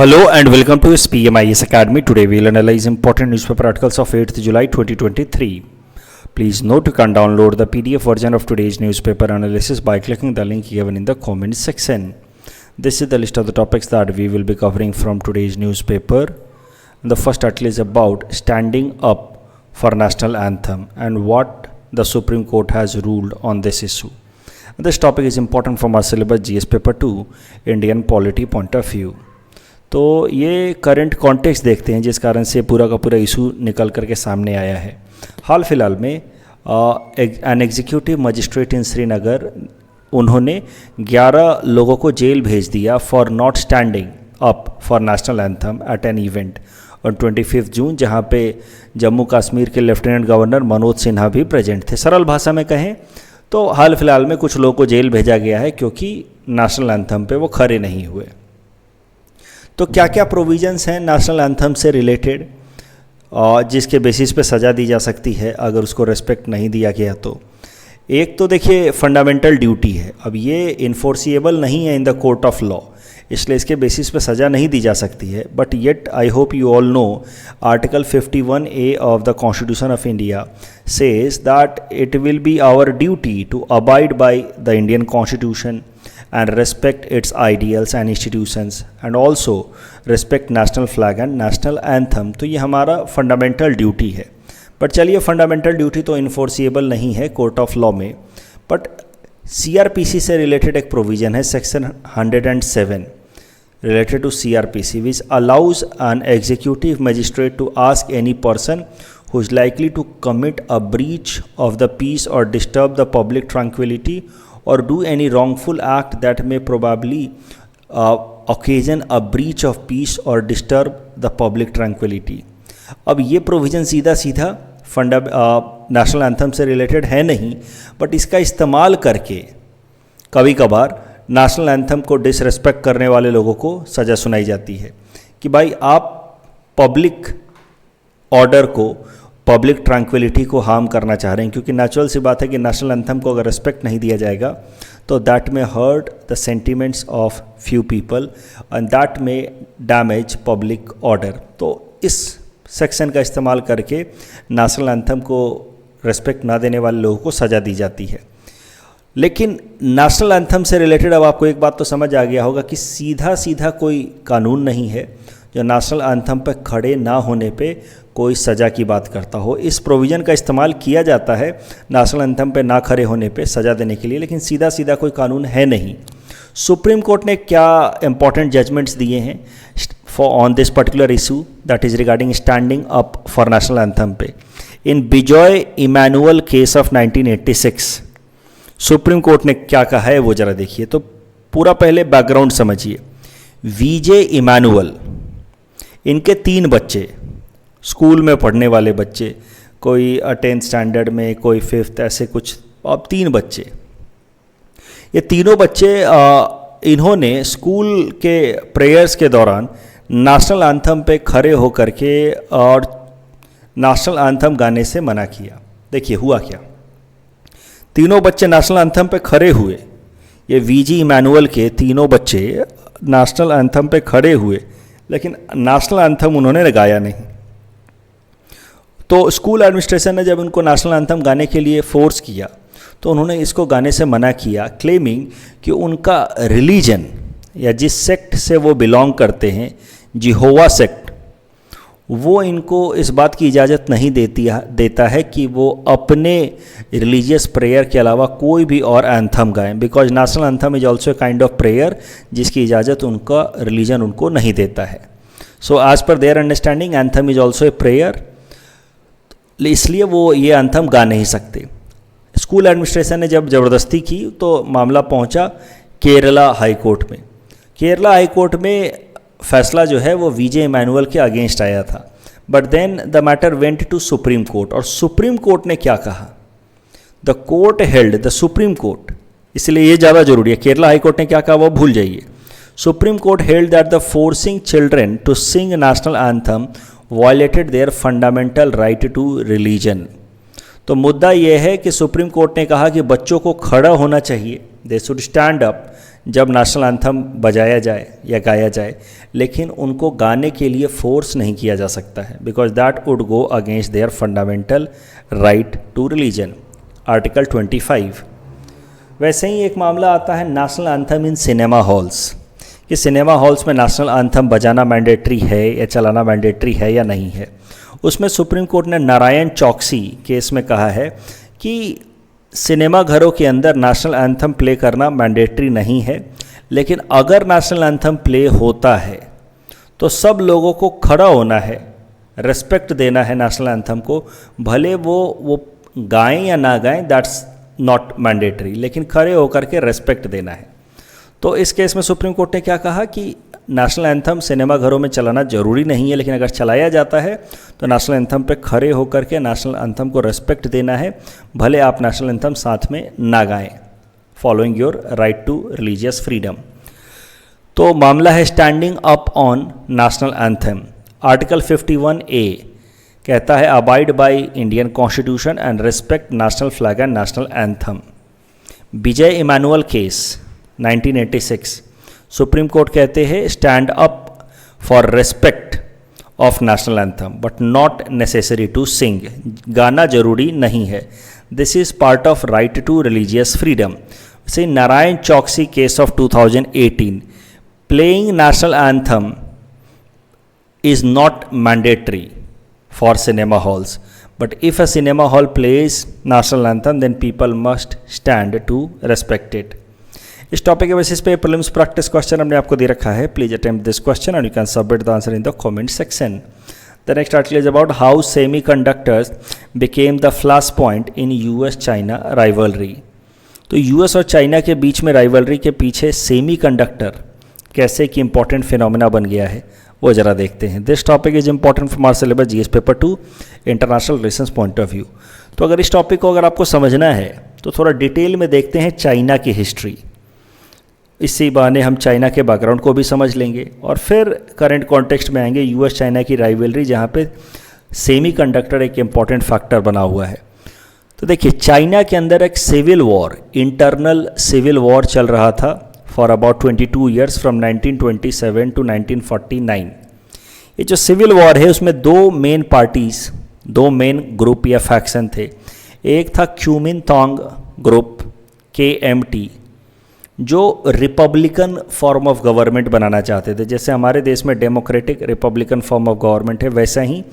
Hello and welcome to SPMIS Academy. Today we will analyze important newspaper articles of 8th July 2023. Please note you can download the PDF version of today's newspaper analysis by clicking the link given in the comments section. This is the list of the topics that we will be covering from today's newspaper. The first article is about standing up for national anthem and what the Supreme Court has ruled on this issue. This topic is important from our syllabus GS paper 2 Indian polity point of view. तो ये current context देखते हैं जिस कारण से पूरा का पूरा इशू निकल करके सामने आया है। हाल फिलहाल में an executive magistrate in Srinagar उन्होंने 11 लोगों को जेल भेज दिया for not standing up for national anthem at an event on 25 June, जहां पे जम्मू कश्मीर के लेफ्टिनेंट गवर्नर मनोज सिन्हा भी प्रेजेंट थे। सरल भाषा में कहें तो हाल फिलहाल में कुछ लोगों को जेल भेजा गया है क्योंकि नेशनल एंथम पे वो खड़े नहीं हुए। तो क्या क्या प्रोविजंस हैं नेशनल एंथम से रिलेटेड जिसके बेसिस पे सज़ा दी जा सकती है अगर उसको रेस्पेक्ट नहीं दिया गया तो। एक तो देखिए फंडामेंटल ड्यूटी है, अब ये इन्फोर्सिएबल नहीं है in the court of law, इसलिए इसके बेसिस पे सज़ा नहीं दी जा सकती है। But yet I hope you all know article 51A of the constitution of India says that it will be our duty to abide by the Indian constitution and respect its ideals and institutions and also respect national flag and national anthem। तो ये हमारा fundamental duty है। But चलिए fundamental duty तो enforceable नहीं है court of law में, but CRPC से रिलेटेड एक प्रोविज़न है section 107 related to CRPC which allows an executive magistrate to ask any person who is likely to commit a breach of the peace or disturb the public tranquility or do any wrongful act that may probably occasion a breach of peace or disturb the public tranquility। अब ये provision सीधा सीधा national anthem से related है नहीं, but इसका इस्तेमाल करके कभी कभार नेशनल एंथम को डिसरेस्पेक्ट करने वाले लोगों को सज़ा सुनाई जाती है कि भाई आप पब्लिक ऑर्डर को, पब्लिक ट्रैंक्विलिटी को हार्म करना चाह रहे हैं, क्योंकि नेचुरल सी बात है कि नेशनल एंथम को अगर रिस्पेक्ट नहीं दिया जाएगा तो that may hurt the sentiments of few people and that may damage public order. तो इस सेक्शन का इस्तेमाल करके नेशनल एंथम को रिस्पेक्ट ना देने वाले लोगों को सज़ा दी जाती है। लेकिन नेशनल एंथम से रिलेटेड अब आपको एक बात तो समझ आ गया होगा कि सीधा सीधा कोई कानून नहीं है जो नेशनल एंथम पे खड़े ना होने पे कोई सज़ा की बात करता हो। इस प्रोविज़न का इस्तेमाल किया जाता है नेशनल एंथम पे ना खड़े होने पे सज़ा देने के लिए, लेकिन सीधा सीधा कोई कानून है नहीं। सुप्रीम कोर्ट ने क्या इंपॉर्टेंट जजमेंट्स दिए हैं for on this particular issue that is regarding standing up for national anthem पे। In Bijoe Emmanuel case of 1986 supreme court ने क्या कहा है वो ज़रा देखिए। तो पूरा पहले बैकग्राउंड समझिए। VJ इमैनुअल, इनके 3 बच्चे, स्कूल में पढ़ने वाले बच्चे, कोई 10th स्टैंडर्ड में, कोई 5th, ऐसे कुछ, अब 3 बच्चे, ये तीनों बच्चे इन्होंने स्कूल के प्रेयर्स के दौरान नेशनल एंथम पे खड़े होकर के और नेशनल एंथम गाने से मना किया। देखिए हुआ क्या, तीनों बच्चे नेशनल एंथम पे खड़े हुए, ये VG इमैनुअल के तीनों बच्चे नेशनल एंथम पे खड़े हुए, लेकिन नेशनल एंथम उन्होंने गाया नहीं। तो स्कूल एडमिनिस्ट्रेशन ने जब उनको नेशनल एंथम गाने के लिए फोर्स किया तो उन्होंने इसको गाने से मना किया, क्लेमिंग कि उनका रिलीजन या जिस सेक्ट से वो बिलोंग करते हैं, जिहोवा सेक्ट, वो इनको इस बात की इजाज़त नहीं देता है कि वो अपने रिलीजियस प्रेयर के अलावा कोई भी और एंथम गाएं, because national anthem is also a kind of prayer जिसकी इजाज़त उनका रिलीजन उनको नहीं देता है। So as per their understanding anthem is also a prayer, इसलिए वो ये एंथम गा नहीं सकते। स्कूल एडमिनिस्ट्रेशन ने जब ज़बरदस्ती की तो मामला पहुंचा केरला हाई कोर्ट में। केरला हाई कोर्ट में फैसला जो है वो VJ इमैनुअल के अगेंस्ट आया था, but then the matter went to supreme court. और सुप्रीम कोर्ट ने क्या कहा, the court held, the supreme court, इसलिए ये ज़्यादा जरूरी है, केरला हाई कोर्ट ने क्या कहा वो भूल जाइए। Supreme court held that the forcing children to sing national anthem violated their fundamental right to religion. तो मुद्दा यह है कि सुप्रीम कोर्ट ने कहा कि बच्चों को खड़ा होना चाहिए, दे शुड स्टैंड अप जब नेशनल एंथम बजाया जाए या गाया जाए, लेकिन उनको गाने के लिए फोर्स नहीं किया जा सकता है, because that would go against their fundamental right to religion, article 25। वैसे ही एक मामला आता है national anthem in cinema halls, कि सिनेमा हॉल्स में नेशनल एंथम बजाना मैंडेटरी है या चलाना मैंडेटरी है या नहीं है। उसमें सुप्रीम कोर्ट ने नारायण चौकसी केस में कहा है कि सिनेमा घरों के अंदर नेशनल एंथम प्ले करना मैंडेटरी नहीं है, लेकिन अगर नेशनल एंथम प्ले होता है तो सब लोगों को खड़ा होना है, रेस्पेक्ट देना है नेशनल एंथम को, भले वो गाएं या ना गाएं, दैट्स नॉट मैंडेटरी, लेकिन खड़े होकर के रेस्पेक्ट देना है। तो इस केस में सुप्रीम कोर्ट ने क्या कहा कि नेशनल एंथम सिनेमा घरों में चलाना जरूरी नहीं है, लेकिन अगर चलाया जाता है तो नेशनल एंथम पे खड़े होकर के नेशनल एंथम को रेस्पेक्ट देना है, भले आप नेशनल एंथम साथ में ना गाएं, following your right to religious freedom. तो मामला है standing up on national anthem. Article 51A कहता है abide by Indian constitution and respect national flag and national anthem. Vijay Emmanuel case 1986, supreme court कहते हैं stand up for respect of national anthem but not necessary to sing, गाना जरूरी नहीं है, this is part of right to religious freedom. से Narayan Chouksey case of 2018, playing national anthem is not mandatory for cinema halls, but if a cinema hall plays national anthem then people must stand to respect it। इस topic के basis पे prelims practice question हमने आपको दे रखा है, please attempt this question and you can submit the answer in the comment section. The next article is about how semiconductors became the flash point in US China rivalry. तो US और China के बीच में rivalry के पीछे semiconductor कैसे कि important phenomena बन गया है वो जरा देखते हैं। This topic is important from our syllabus GS paper 2 international relations point of view. तो अगर इस टॉपिक को अगर आपको समझना है तो थोड़ा डिटेल में देखते हैं चाइना की हिस्ट्री। इसी बहाने हम चाइना के बैकग्राउंड को भी समझ लेंगे और फिर करंट कॉन्टेक्स्ट में आएंगे यूएस चाइना की राइवलरी, जहाँ पे सेमीकंडक्टर एक इम्पॉर्टेंट फैक्टर बना हुआ है। तो देखिए चाइना के अंदर एक civil war, internal civil war चल रहा था for about 22 years from 1927 to 1949। ये जो सिविल वॉर है उसमें दो मेन पार्टीज, दो मेन ग्रुप या फैक्शन थे। एक था क्यूमिनतांग ग्रुप KMT, जो रिपब्लिकन फॉर्म ऑफ गवर्नमेंट बनाना चाहते थे। जैसे हमारे देश में democratic republican form of government है, वैसा ही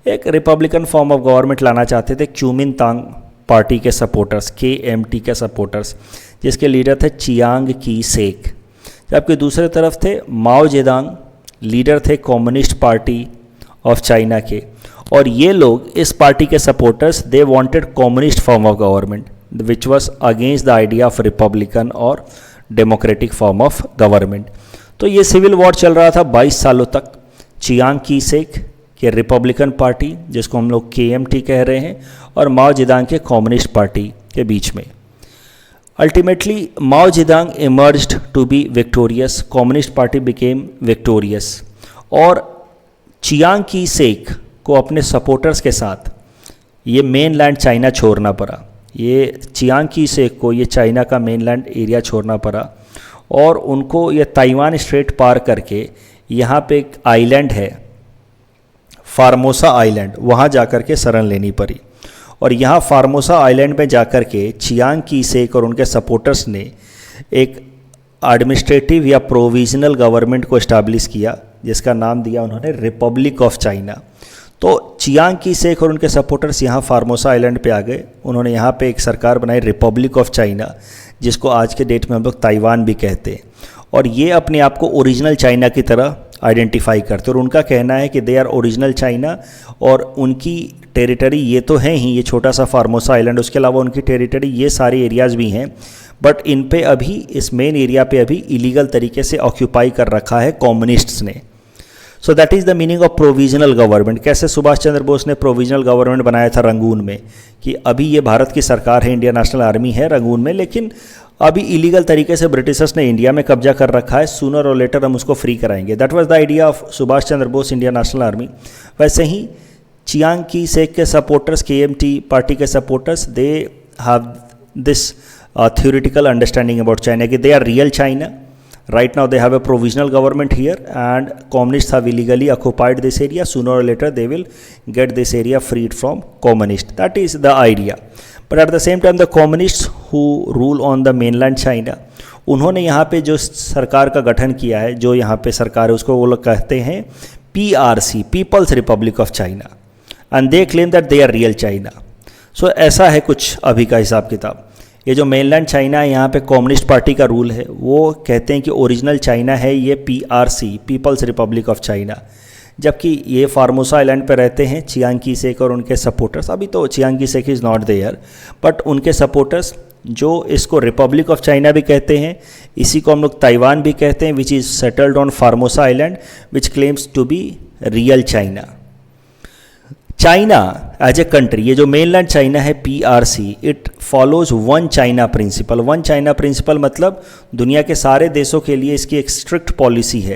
एक रिपब्लिकन फॉर्म ऑफ गवर्नमेंट लाना चाहते थे क्यूमिनतांग पार्टी के सपोर्टर्स, KMT के सपोर्टर्स, जिसके लीडर थे चियांग की शेक। जबकि दूसरे तरफ थे माओ जेदांग, लीडर थे कम्युनिस्ट पार्टी ऑफ चाइना के। और ये लोग, इस पार्टी के supporters, they wanted communist form of government which was against the idea of Republican और डेमोक्रेटिक फॉर्म ऑफ गवर्नमेंट। तो ये सिविल वॉर चल रहा था 22 सालों तक। चियांग की शेक के रिपब्लिकन पार्टी, जिसको हम लोग KMT कह रहे हैं, और माओ जेदांग के कम्युनिस्ट पार्टी के बीच में। Ultimately Mao Zedong emerged to be victorious, communist party became victorious, और चियांग की शेक को अपने सपोर्टर्स के साथ ये मेनलैंड चाइना छोड़ना पड़ा। ये चियांग की शेक को ये चाइना का मेनलैंड एरिया छोड़ना पड़ा और उनको ये ताइवान स्ट्रेट पार करके यहाँ पे एक आइलैंड है फार्मोसा आइलैंड, वहाँ जाकर के शरण लेनी पड़ी। और यहाँ फार्मोसा आइलैंड में जाकर के चियांग की शेक और उनके सपोर्टर्स ने एक एडमिनिस्ट्रेटिव या प्रोविजनल गवर्नमेंट को इस्टेब्लिश किया, जिसका नाम दिया उन्होंने रिपब्लिक ऑफ चाइना। तो चियांग की शेक और उनके सपोर्टर्स यहाँ फार्मोसा आइलैंड पे आ गए। उन्होंने यहाँ पे एक सरकार बनाई रिपब्लिक ऑफ चाइना, जिसको आज के डेट में हम लोग ताइवान भी कहते हैं। और ये अपने आप को ओरिजिनल चाइना की तरह आइडेंटिफाई करते और उनका कहना है कि दे आर ओरिजिनल चाइना, और उनकी टेरिटरी ये तो है ही, ये छोटा सा फार्मोसा आइलैंड, उसके अलावा उनकी टेरिटरी ये सारे एरियाज़ भी हैं, बट इन पे अभी, इस मेन एरिया पे अभी इलीगल तरीके से ऑक्यूपाई कर रखा है कम्युनिस्ट्स ने। So that is the meaning of provisional government. कैसे सुभाष चंद्र बोस ने प्रोविजनल गवर्नमेंट बनाया था रंगून में, कि अभी ये भारत की सरकार है, इंडियन नेशनल आर्मी है रंगून में, लेकिन अभी इलीगल तरीके से ब्रिटिशर्स ने इंडिया में कब्जा कर रखा है, सूनर और लेटर हम उसको फ्री कराएंगे। That was the idea of Subhash Chandra Bose, Indian national army. वैसे ही चियांग की शेक के सपोर्टर्स, KMT पार्टी के supporters, they have this theoretical understanding about China कि they are real China Right now they have a provisional government here and communists have illegally occupied this area. Sooner or later they will get this area freed from communists. That is the idea. But at the same time the communists who rule on the mainland China, उन्होंने यहाँ पे जो सरकार का गठन किया है, जो यहाँ पे सरकार है उसको वो लोग कहते हैं PRC, people's republic of China, and they claim that they are real China. So ऐसा है कुछ अभी का हिसाब किताब. ये जो मेनलैंड चाइना है यहाँ पे कम्युनिस्ट पार्टी का रूल है, वो कहते हैं कि ओरिजिनल चाइना है ये PRC, people's republic of China, जबकि ये फार्मोसा आइलैंड पे रहते हैं चियांग की सेक और उनके सपोर्टर्स. अभी तो चियांग की सेक इज़ नॉट देयर, बट उनके सपोर्टर्स जो इसको रिपब्लिक ऑफ चाइना भी कहते हैं, इसी को हम लोग ताइवान भी कहते हैं, which is settled on Formosa island, which claims to be real China. China as a country, ये जो मेनलैंड चाइना है PRC, it follows one China principle. One China principle मतलब दुनिया के सारे देशों के लिए इसकी एक स्ट्रिक्ट पॉलिसी है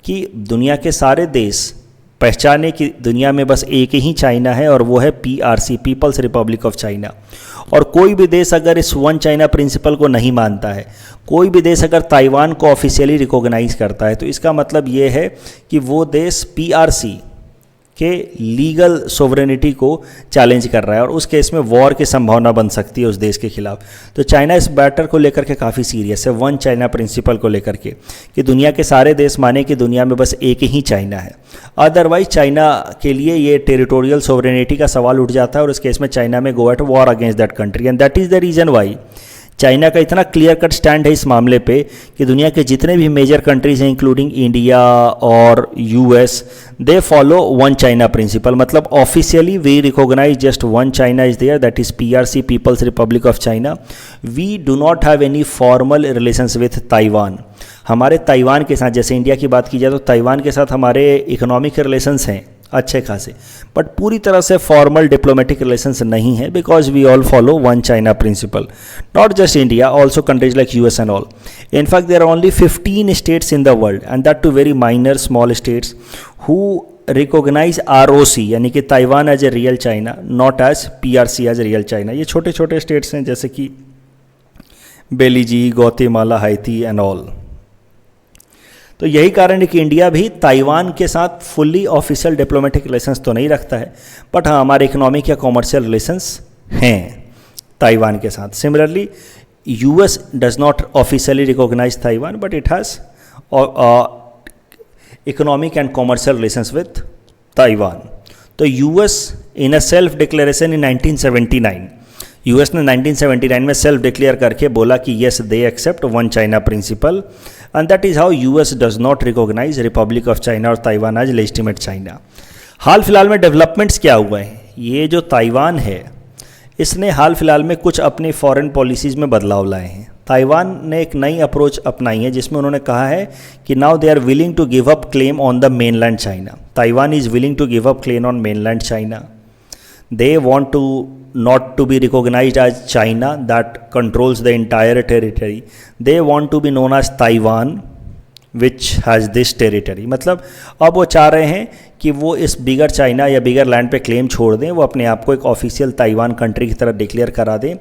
कि दुनिया के सारे देश पहचाने कि दुनिया में बस एक ही चाइना है और वो है PRC, people's republic of China. और कोई भी देश अगर इस वन चाइना प्रिंसिपल को नहीं मानता है, कोई भी देश अगर ताइवान को ऑफिशियली रिकॉग्नाइज करता है, तो इसका मतलब ये है कि वो देश PRC के लीगल सोवरेनिटी को चैलेंज कर रहा है और उस केस में वॉर की संभावना बन सकती है उस देश के खिलाफ. तो चाइना इस मैटर को लेकर के काफ़ी सीरियस है, वन चाइना प्रिंसिपल को लेकर के, कि दुनिया के सारे देश माने कि दुनिया में बस एक ही चाइना है. अदरवाइज चाइना के लिए ये टेरिटोरियल सोवरेनिटी का सवाल उठ जाता है और उस केस में चाइना में go at war against that country. And that is the reason why China का इतना क्लियर कट स्टैंड है इस मामले पे कि दुनिया के जितने भी मेजर कंट्रीज़ हैं इंक्लूडिंग इंडिया और US, they follow one China principle. मतलब officially we recognise just one China is there, that is PRC, people's republic of China. We do not have any formal relations with Taiwan. हमारे Taiwan के साथ, जैसे India की बात की जाए तो ताइवान के साथ हमारे इकोनॉमिक रिलेशंस हैं अच्छे खासे, बट पूरी तरह से फॉर्मल डिप्लोमेटिक रिलेशंस नहीं है, because we all follow one China principle. Not just India, also countries like US and all. In fact there are only 15 states in the world and that too very minor small states who recognise ROC यानी कि Taiwan as a real China, not as PRC as real China. ये छोटे छोटे states हैं जैसे कि Belize, Guatemala, Haiti and all. तो यही कारण है कि इंडिया भी ताइवान के साथ फुल्ली ऑफिशियल डिप्लोमेटिक रिलेशंस तो नहीं रखता है, बट हाँ हमारे इकोनॉमिक या कॉमर्शियल रिलेशंस हैं ताइवान के साथ. Similarly US does not officially recognise Taiwan, but it has economic and commercial relations with Taiwan. तो US in a self declaration in 1979, US ने 1979 में सेल्फ डिक्लेयर करके बोला कि yes they accept one China principle, and that is how US does not recognise republic of China और Taiwan as legitimate China. हाल फिलहाल में डेवलपमेंट्स क्या हुए हैं, ये जो ताइवान है इसने हाल फिलहाल में कुछ अपनी फॉरेन पॉलिसीज़ में बदलाव लाए हैं. ताइवान ने एक नई अप्रोच अपनाई है जिसमें उन्होंने कहा है कि now they are willing to give up claim on the mainland China. Taiwan is willing to give up claim on mainland China. They want to not to be recognized as China that controls the entire territory. They want to be known as Taiwan which has this territory. मतलब अब वो चाह रहे हैं कि वो इस बिगर China या बिगर लैंड पे क्लेम छोड़ दें, वो अपने आप को एक ऑफिशियल ताइवान कंट्री की तरह डिक्लेयर करा दें,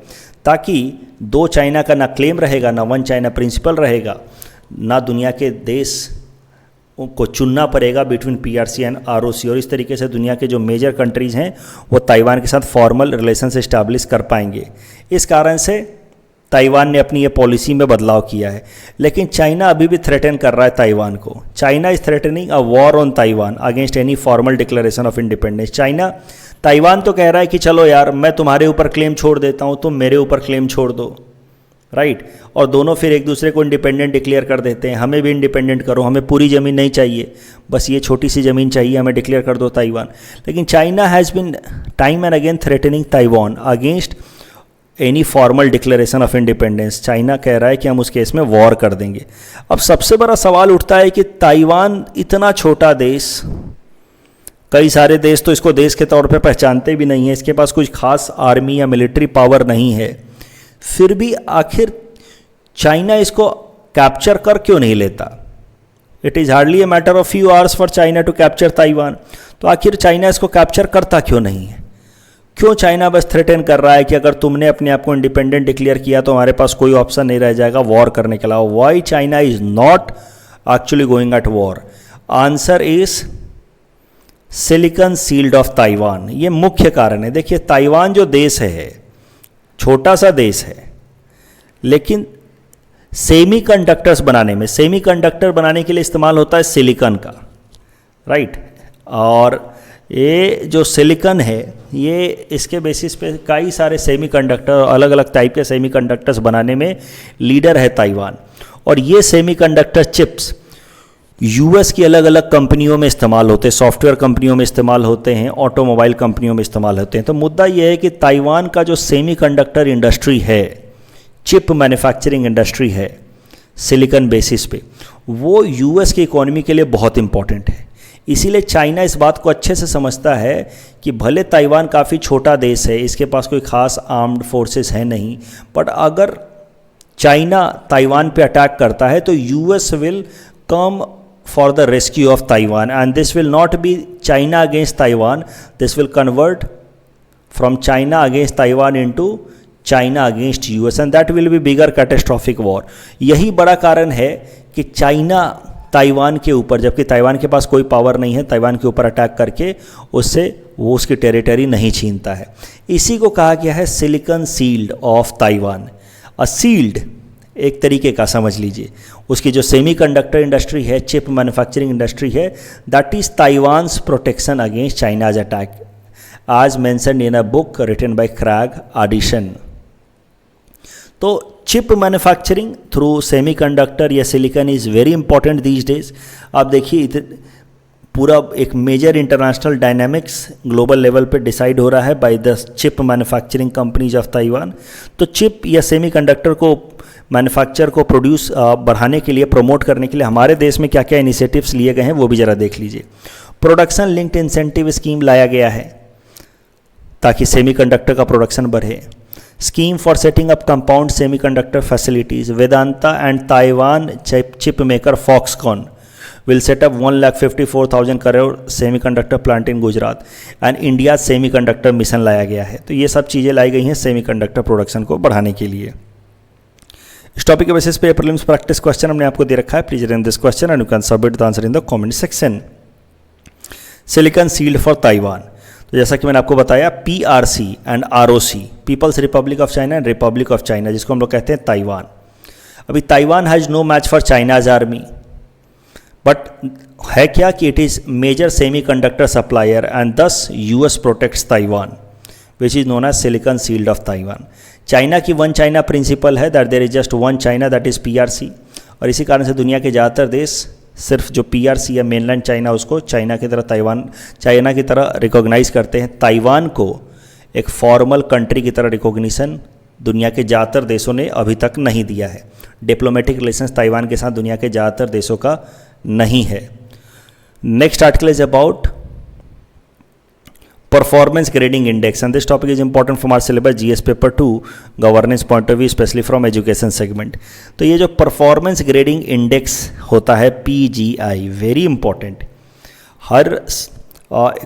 ताकि दो चाइना का ना क्लेम रहेगा, ना वन चाइना प्रिंसिपल रहेगा, ना दुनिया के देश को चुनना पड़ेगा बिटवीन PRC एंड ROC. और इस तरीके से दुनिया के जो मेजर कंट्रीज़ हैं वो ताइवान के साथ फॉर्मल रिलेशंस इस्टेब्लिश कर पाएंगे. इस कारण से ताइवान ने अपनी ये पॉलिसी में बदलाव किया है. लेकिन चाइना अभी भी थ्रेटन कर रहा है ताइवान को. China is threatening a war on Taiwan against any formal declaration of independence. China Taiwan तो कह रहा है कि चलो यार मैं तुम्हारे ऊपर क्लेम छोड़ देता हूँ, तुम मेरे ऊपर क्लेम छोड़ दो, राइट. और दोनों फिर एक दूसरे को इंडिपेंडेंट डिक्लेयर कर देते हैं, हमें भी इंडिपेंडेंट करो, हमें पूरी ज़मीन नहीं चाहिए, बस ये छोटी सी ज़मीन चाहिए, हमें डिक्लेयर कर दो ताइवान. लेकिन China has been time and again threatening Taiwan against any formal declaration of independence. China कह रहा है कि हम उस केस में वॉर कर देंगे. अब सबसे बड़ा सवाल उठता है कि ताइवान इतना छोटा देश, कई सारे देश तो इसको देश के तौर पे पहचानते भी नहीं है, इसके पास कुछ खास आर्मी या मिलिट्री पावर नहीं है, फिर भी आखिर चाइना इसको कैप्चर कर क्यों नहीं लेता. It is hardly a matter of few hours for China to capture Taiwan. तो आखिर चाइना इसको कैप्चर करता क्यों नहीं है, क्यों चाइना बस थ्रेटन कर रहा है कि अगर तुमने अपने आप को इंडिपेंडेंट डिक्लेयर किया तो हमारे पास कोई ऑप्शन नहीं रह जाएगा वॉर करने के अलावा? Why China is not actually going at war? Answer is silicon shield of Taiwan. ये मुख्य कारण है। देखिए, ताइवान जो देश है, छोटा सा देश है, लेकिन सेमीकंडक्टर्स बनाने में, सेमीकंडक्टर बनाने के लिए इस्तेमाल होता है सिलिकॉन का, राइट। और ये जो सिलिकॉन है, ये इसके बेसिस पे कई सारे सेमीकंडक्टर, अलग अलग टाइप के सेमीकंडक्टर्स बनाने में लीडर है ताइवान। और ये सेमीकंडक्टर चिप्स यूएस की अलग अलग कंपनियों में इस्तेमाल होते हैं, सॉफ्टवेयर कंपनियों में इस्तेमाल होते हैं, ऑटोमोबाइल कंपनियों में इस्तेमाल होते हैं। तो मुद्दा ये है कि ताइवान का जो सेमीकंडक्टर इंडस्ट्री है, चिप मैन्युफैक्चरिंग इंडस्ट्री है सिलिकॉन बेसिस पे, वो यूएस की इकोनॉमी के लिए बहुत इंपॉर्टेंट है। इसीलिए चाइना इस बात को अच्छे से समझता है कि भले ताइवान काफ़ी छोटा देश है, इसके पास कोई खास आर्म्ड फोर्सेस है नहीं, बट अगर चाइना ताइवान पे अटैक करता है तो US will come for the rescue of Taiwan, and this will not be China against Taiwan, this will convert from China against Taiwan into China against US, and that will be bigger catastrophic war. यही बड़ा कारण है कि China Taiwan के ऊपर, जबकि Taiwan के पास कोई पावर नहीं है, ताइवान के ऊपर अटैक करके उससे वो उसकी टेरिटरी नहीं छीनता है। इसी को कहा गया है silicon shield of Taiwan. A shield एक तरीके का समझ लीजिए, उसकी जो सेमीकंडक्टर इंडस्ट्री है, चिप मैन्युफैक्चरिंग इंडस्ट्री है, that is Taiwan's protection against China's attack, as mentioned in a book written by Craig Addison. तो चिप मैन्युफैक्चरिंग थ्रू सेमीकंडक्टर या silicon is very important these days. आप देखिए, पूरा एक major international dynamics global level पे decide हो रहा है by the chip manufacturing companies of Taiwan. तो चिप या सेमीकंडक्टर को मैन्युफैक्चर को प्रोड्यूस बढ़ाने के लिए, प्रमोट करने के लिए हमारे देश में क्या क्या इनिशिएटिव्स लिए गए हैं वो भी ज़रा देख लीजिए। प्रोडक्शन लिंक्ड इंसेंटिव स्कीम लाया गया है ताकि सेमीकंडक्टर का प्रोडक्शन बढ़े। Scheme for setting up compound semiconductor facilities, Vedanta and Taiwan chip maker Foxconn will set up 1,54,000 crore semiconductor plant in Gujarat, and India semiconductor mission लाया गया है। तो ये सब चीज़ें लाई गई हैं सेमीकंडक्टर प्रोडक्शन को बढ़ाने के लिए। इस टॉपिक के बेसिस पे प्रीलिम्स प्रैक्टिस क्वेश्चन हमने आपको दे रखा है। Please read this question and you can submit the answer in the comment section. Silicon shield for Taiwan, तो जैसा कि मैंने आपको बताया, PRC and ROC, people's republic of China and republic of China, जिसको हम लोग कहते हैं ताइवान। अभी Taiwan has no match for China's army, but है क्या कि it is major semiconductor supplier and thus US protects Taiwan, which is known as silicon shield of Taiwan. China की वन चाइना प्रिंसिपल है, that there is just one China, that is PRC, और इसी कारण से दुनिया के ज़्यादातर देश सिर्फ जो PRC या मेनलैंड चाइना, उसको चाइना की तरह चाइना की तरह रिकॉग्नाइज करते हैं। ताइवान को एक फॉर्मल कंट्री की तरह रिकॉग्निशन दुनिया के ज़्यादातर देशों ने अभी तक नहीं दिया है। डिप्लोमेटिक रिलेशंस ताइवान के साथ दुनिया के ज़्यादातर देशों का नहीं है। Next article is about performance grading index, and this topic is important from our syllabus GS paper 2 governance point of view, specially from education segment. तो ये जो परफॉर्मेंस ग्रेडिंग इंडेक्स होता है PGI, वेरी इंपॉर्टेंट, हर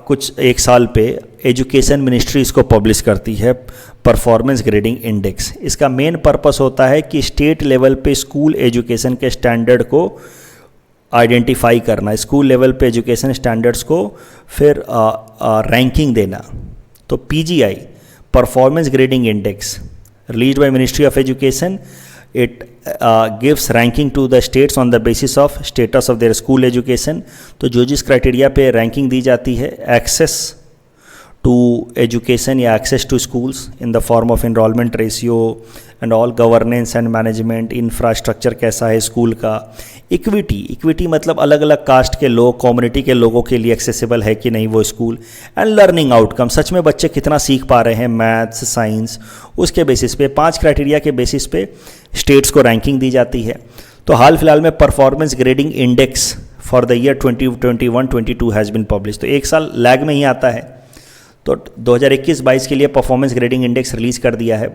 कुछ एक साल पे education ministry इसको पब्लिश करती है, परफॉर्मेंस ग्रेडिंग इंडेक्स। इसका मेन पर्पस होता है कि स्टेट लेवल पे स्कूल एजुकेशन के स्टैंडर्ड को आइडेंटिफाई करना, स्कूल लेवल पे एजुकेशन स्टैंडर्ड्स को फिर रैंकिंग देना। तो PGI, performance grading index, released by ministry of education, it gives ranking to the states on the basis of status of their school education. तो जो जिस क्राइटेरिया पे रैंकिंग दी जाती है, एक्सेस टू एजुकेशन या access to schools in the form of enrollment ratio and all, governance and management, infrastructure कैसा है school का, इक्विटी मतलब अलग अलग कास्ट के लोग, कम्युनिटी के लोगों के लिए एक्सेसिबल है कि नहीं वो स्कूल, एंड लर्निंग आउटकम, सच में बच्चे कितना सीख पा रहे हैं मैथ्स साइंस, उसके बेसिस पे 5 क्राइटेरिया के बेसिस पे स्टेट्स को रैंकिंग दी जाती है। तो हाल फिलहाल में performance grading index for the year 2021-22 has been publish, तो एक साल लैग में ही आता है। तो 2021-22 के लिए परफॉर्मेंस ग्रेडिंग इंडेक्स रिलीज़ कर दिया है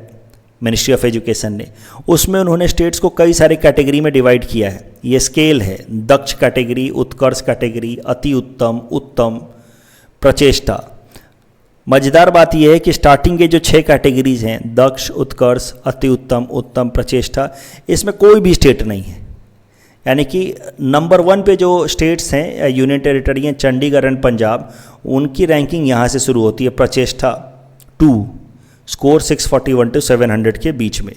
मिनिस्ट्री ऑफ एजुकेशन ने। उसमें उन्होंने स्टेट्स को कई सारे कैटेगरी में डिवाइड किया है। ये स्केल है, दक्ष कैटेगरी, उत्कर्ष कैटेगरी, अति उत्तम, उत्तम, प्रचेष्टा, मज़ेदार बात यह है कि स्टार्टिंग के जो 6 कैटेगरीज हैं, दक्ष, उत्कर्ष, अति उत्तम, उत्तम, प्रचेष्टा, इसमें कोई भी स्टेट नहीं है। यानी कि नंबर 1 पे जो स्टेट्स हैं, यूनियन टेरिटरी हैं, चंडीगढ़ एंड पंजाब, उनकी रैंकिंग यहाँ से शुरू होती है, प्रचेष्टा 2, स्कोर 641 to 700 के बीच में।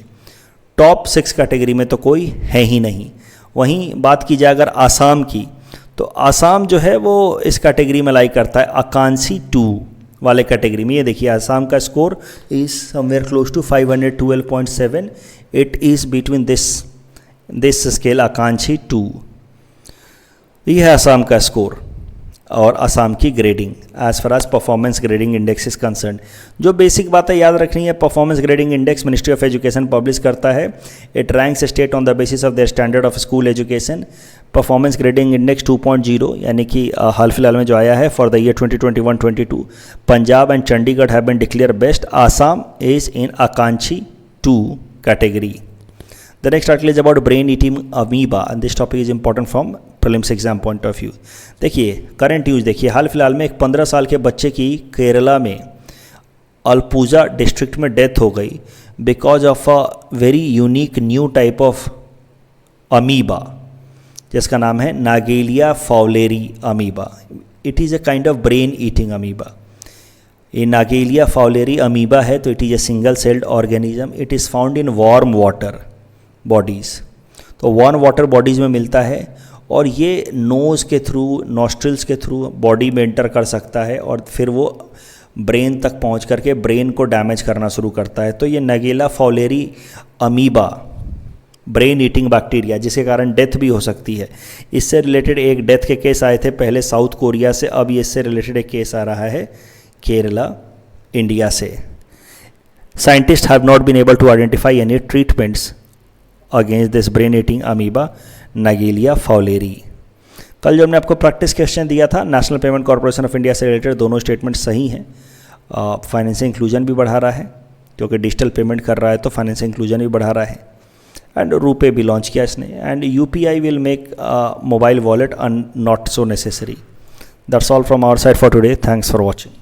टॉप 6 कैटेगरी में तो कोई है ही नहीं। वहीं बात की जाए अगर आसाम की, तो आसाम जो है वो इस कैटेगरी में लाई करता है, आकांक्षी 2 वाले कैटेगरी में। ये देखिए आसाम का score is somewhere close to 512.7, it is between this scale आकांक्षी 2। ये है आसाम का स्कोर और आसाम की grading as far as performance grading index is concern. जो बेसिक बातें याद रखनी है, performance grading index ministry of education publish करता है। It ranks state on the basis of their standard of school education. Performance grading index 2.0 यानी कि हाल फिलहाल में जो आया है for the year 2021-22, Punjab and Chandigarh have been declare best, Assam is in आकांक्षी 2 category. The next article is about brain eating amoeba and this topic is important from prelims exam point of view. देखिए करंट न्यूज़ देखिए, हाल फिलहाल में एक 15 साल के बच्चे की केरला में अलपुजा डिस्ट्रिक्ट में डेथ हो गई because of a very unique new type of amoeba जिसका नाम है Naegleria fowleri amoeba. It is a kind of brain eating amoeba. ये नागेलिया फाउलेरी अमीबा है तो it is a single celled organism. It is found in warm water bodies. तो warm water bodies में मिलता है और ये नोज़ के थ्रू, नॉस्ट्रिल्स के थ्रू बॉडी में एंटर कर सकता है और फिर वो ब्रेन तक पहुंच करके ब्रेन को डैमेज करना शुरू करता है. तो ये Naegleria fowleri amoeba brain eating bacteria जिसके कारण डेथ भी हो सकती है. इससे रिलेटेड एक डेथ के केस आए थे पहले साउथ कोरिया से, अब इससे रिलेटेड एक केस आ रहा है केरला, इंडिया से. Scientist have not been able to identify any treatments against this brain eating amoeba Naegleria fowleri. कल जो हमने आपको प्रैक्टिस क्वेश्चन दिया था national payment corporation of India से रिलेटेड, दोनों स्टेटमेंट सही हैं. फाइनेंशियल इंक्लूजन भी बढ़ा रहा है क्योंकि डिजिटल पेमेंट कर रहा है तो फाइनेंशियल इंक्लूजन भी बढ़ा रहा है. एंड रुपे भी लॉन्च किया इसने. And UPI will make mobile wallet not so necessary. That's all from our side for today. Thanks for watching.